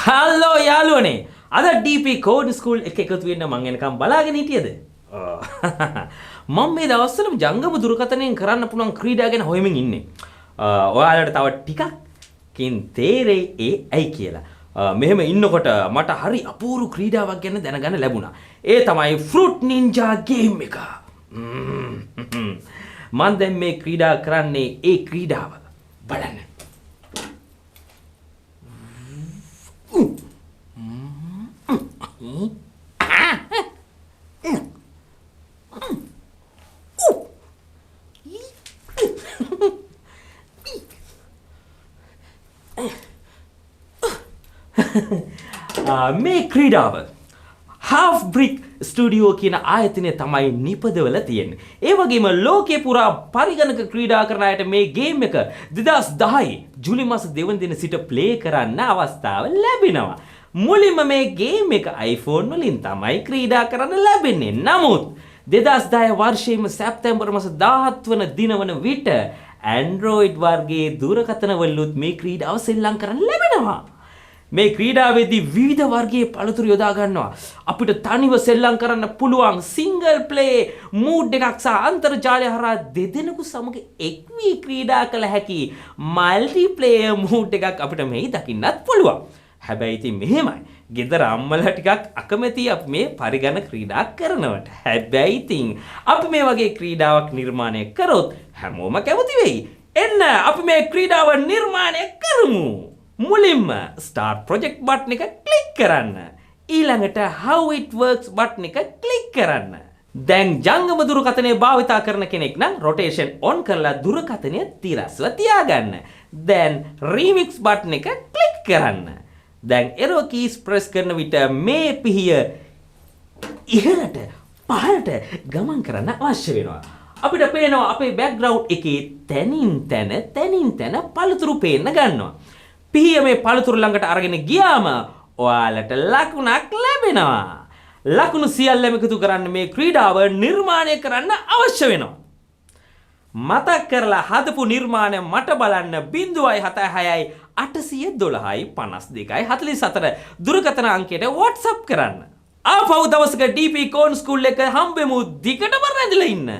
Hello යාළුවනේ. අද DP code school එක එකතු වෙන්න මං එනකම් බලාගෙන හිටියද? මම මේ දවස්වල ජංගම දුරකථනයෙන් කරන්න පුළුවන් ක්‍රීඩා ගැන හොයමින් ඉන්නේ. ඔයාලට තව ටිකක්කින් තේරෙයි ඒ ඇයි කියලා. මෙහෙම ඉන්නකොට මට හරි අපූර්ව ක්‍රීඩාවක් ගැන දැනගන්න ලැබුණා. ඒ තමයි ෆෘට් නින්ජා ගේම් එක. මම දැන් මේ ක්‍රීඩා කරන්නේ ඒ ක්‍රීඩාව. බලන්න. මේ ක්‍රීඩාව half brick studio කියන ආයතනය තමයි නිපදවලා තියෙන්නේ. ඒ වගේම ලෝකේ පුරා පරිගණක ක්‍රීඩා කරන අයට මේ ගේම් එක 2010 ජූලි මාස 2 වෙනි දින සිට ප්ලේ කරන්න අවස්ථාව ලැබෙනවා. මුලින්ම මේ ගේම් එක iPhone වලින් තමයි ක්‍රීඩා කරන්න ලැබෙන්නේ. නමුත් 2010 වර්ෂයේම සැප්තැම්බර් මාස 17 වන දින වන විට Android වර්ගයේ දුරකථන වලුත් මේ ක්‍රීඩාව සෙල්ලම් කරන්න ලැබෙනවා. මේ ක්‍රීඩාවේදී විවිධ වර්ගයේ පළතුරු යොදා ගන්නවා. අපිට තනිව සෙල්ලම් කරන්න පුළුවන් සිංගල් ප්ලේ මූඩ් එකක් සහ අන්තර්ජාලය හරහා දෙදෙනෙකු සමග එක් වී ක්‍රීඩා කළ හැකි මල්ටිප්ලේයර් මූඩ් එකක් අපිට මෙහි දකින්නත් පුළුවන්. හැබැයි ඉතින් මෙහෙමයි. ගෙදර අම්මලා ටිකක් අකමැති අපි මේ පරිගණක ක්‍රීඩා කරනවට. හැබැයි ඉතින් අපි මේ වගේ ක්‍රීඩාවක් නිර්මාණය කරොත් හැමෝම කැමති වෙයි. එන්න අපි මේ ක්‍රීඩාව නිර්මාණය කරමු. මුලින්ම start project button එක ක්ලික් කරන්න. ඊළඟට how it works button එක ක්ලික් කරන්න. දැන් ජංගම දුරකථනය භාවිතා කරන කෙනෙක් නම් rotation on කරලා දුරකථනය තිරස්ව තියාගන්න. දැන් remix button එක ක්ලික් කරන්න. දැන් arrow keys press කරන විට මේ පිහිය ඉහළට පහළට ගමන් කරන්න අවශ්‍ය වෙනවා. අපිට පේනවා අපේ background එකේ තැනින් තැන පළතුරු පේන්න ගන්නවා. පිහිය මේ පළතුරු ළඟට අරගෙන ගියාම ඔයාලට ලකුණක් ලැබෙනවා. ලකුණු සියල්ලම එකතු කරන්න මේ ක්‍රීඩාව නිර්මාණය කරන්න අවශ්‍ය වෙනවා. මතක් කරලා හදපු නිර්මාණය මට බලන්න 0.76යි 812යි 52යි 44 දුරකථන අංකයට WhatsApp කරන්න. ආපහු දවසක DP කෝන් ස්කූල් එක හම්බෙමු. දිගටම රැඳිලා ඉන්න.